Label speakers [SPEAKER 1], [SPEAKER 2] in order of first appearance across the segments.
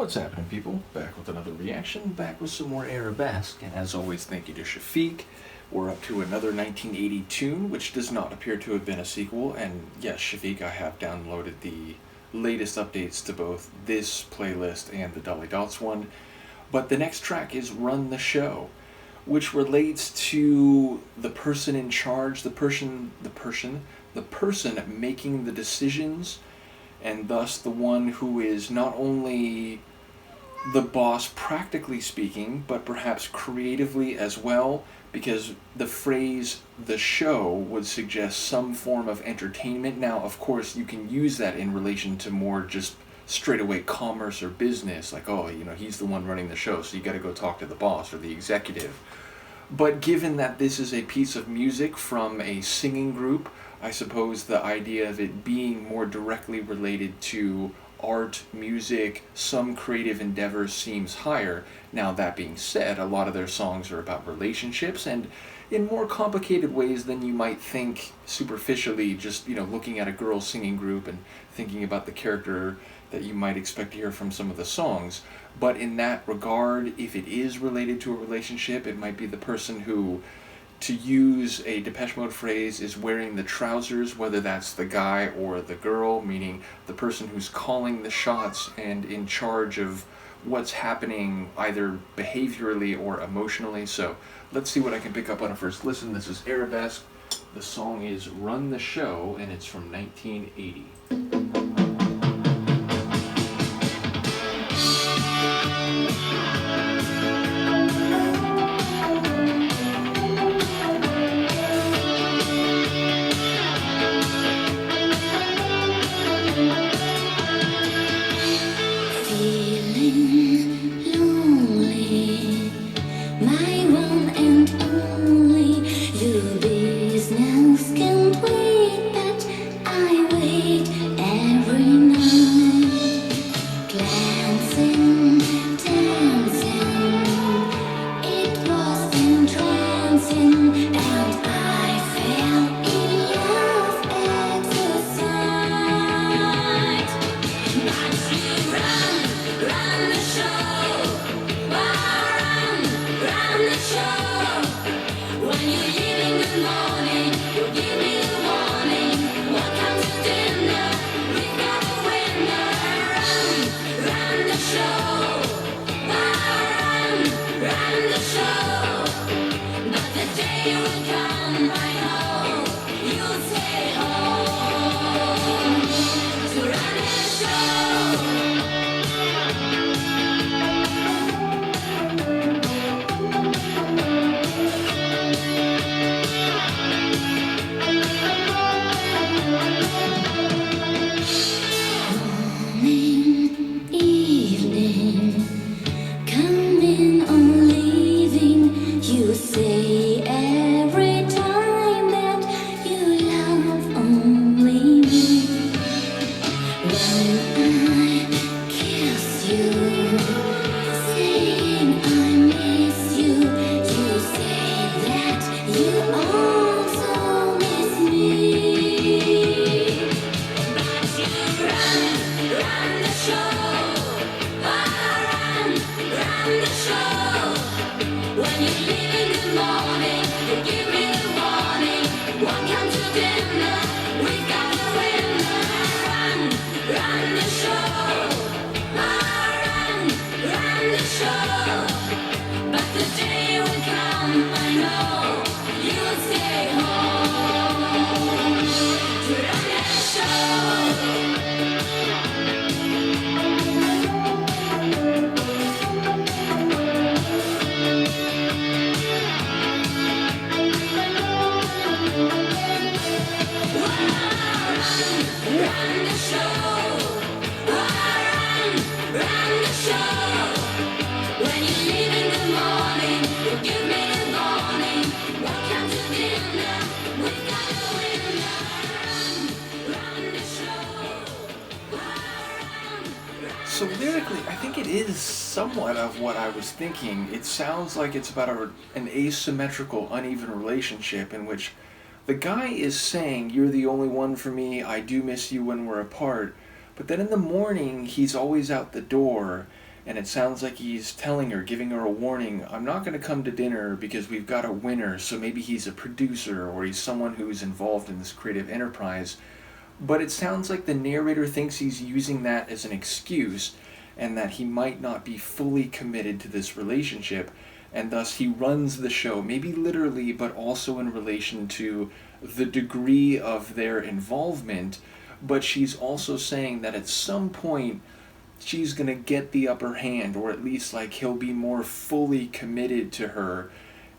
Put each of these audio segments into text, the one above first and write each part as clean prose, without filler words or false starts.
[SPEAKER 1] What's happening, people? Back with another reaction, back with some more Arabesque, and as always, thank you to Shafiq. We're up to another 1980 tune, which does not appear to have been a sequel, and yes, Shafiq, I have downloaded the latest updates to both this playlist and the Dolly Dots one, but the next track is Run the Show, which relates to the person in charge, the person making the decisions, and thus the one who is not only the boss practically speaking, but perhaps creatively as well, because the phrase the show would suggest some form of entertainment. Now, of course, you can use that in relation to more just straight away commerce or business, like, oh, he's the one running the show, so you got to go talk to the boss or the executive. But given that this is a piece of music from a singing group, I suppose the idea of it being more directly related to art, music, some creative endeavors seems higher. Now, that being said, a lot of their songs are about relationships, and in more complicated ways than you might think superficially, just, looking at a girl singing group and thinking about the character that you might expect to hear from some of the songs. But in that regard, if it is related to a relationship, it might be the person who, to use a Depeche Mode phrase, is wearing the trousers, whether that's the guy or the girl, meaning the person who's calling the shots and in charge of what's happening either behaviorally or emotionally. So let's see what I can pick up on a first listen. This is Arabesque. The song is Run the Show, and it's from 1980. So lyrically, I think it is somewhat of what I was thinking. It sounds like it's about an asymmetrical, uneven relationship in which the guy is saying, "You're the only one for me, I do miss you when we're apart," but then in the morning, he's always out the door, and it sounds like he's telling her, giving her a warning, I'm not going to come to dinner because we've got a winner. So maybe he's a producer or he's someone who's involved in this creative enterprise. But it sounds like the narrator thinks he's using that as an excuse and that he might not be fully committed to this relationship, and thus he runs the show, maybe literally, but also in relation to the degree of their involvement. But she's also saying that at some point she's going to get the upper hand, or at least like he'll be more fully committed to her,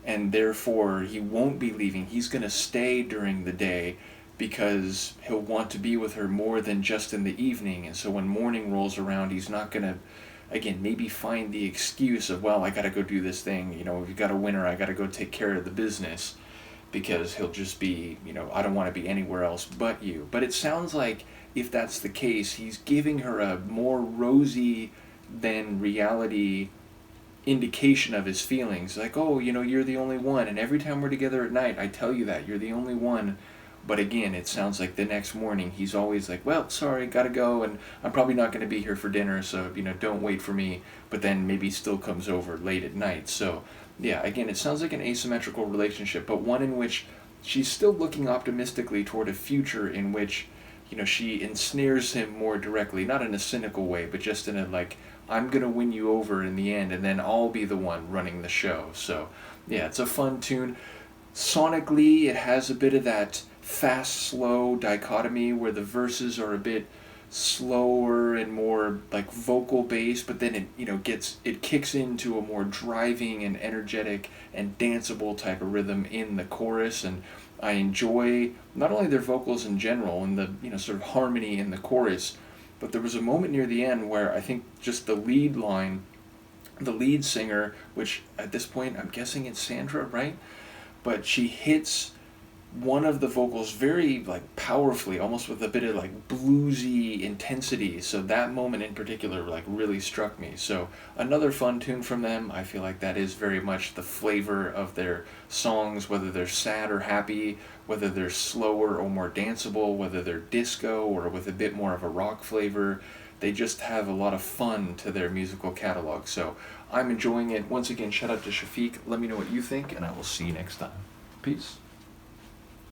[SPEAKER 1] and therefore he won't be leaving. He's going to stay during the day because he'll want to be with her more than just in the evening. And so when morning rolls around, he's not going to, again, maybe find the excuse of, well, I got to go do this thing. You know, if you got a winner, I got to go take care of the business, because he'll just be, you know, I don't want to be anywhere else but you. But it sounds like if that's the case, he's giving her a more rosy than reality indication of his feelings. Like, oh, you know, you're the only one. And every time we're together at night, I tell you that. You're the only one. But again, it sounds like the next morning he's always like, well, sorry, gotta go, and I'm probably not going to be here for dinner, so, you know, don't wait for me. But then maybe still comes over late at night. So, yeah, again, it sounds like an asymmetrical relationship, but one in which she's still looking optimistically toward a future in which, you know, she ensnares him more directly, not in a cynical way, but just in a, like, I'm going to win you over in the end, and then I'll be the one running the show. So, yeah, it's a fun tune. Sonically, it has a bit of that fast-slow dichotomy where the verses are a bit slower and more like vocal based, but then it kicks into a more driving and energetic and danceable type of rhythm in the chorus. And I enjoy not only their vocals in general and the sort of harmony in the chorus, but there was a moment near the end where I think just the lead line, the lead singer, which at this point I'm guessing it's Sandra, right? But she hits one of the vocals very like powerfully, almost with a bit of like bluesy intensity. So that moment in particular like really struck me. So another fun tune from them. I feel like that is very much the flavor of their songs, whether they're sad or happy, whether they're slower or more danceable, whether they're disco or with a bit more of a rock flavor. They just have a lot of fun to their musical catalog. So I'm enjoying it. Once again, shout out to Shafiq. Let me know what you think, and I will see you next time. Peace.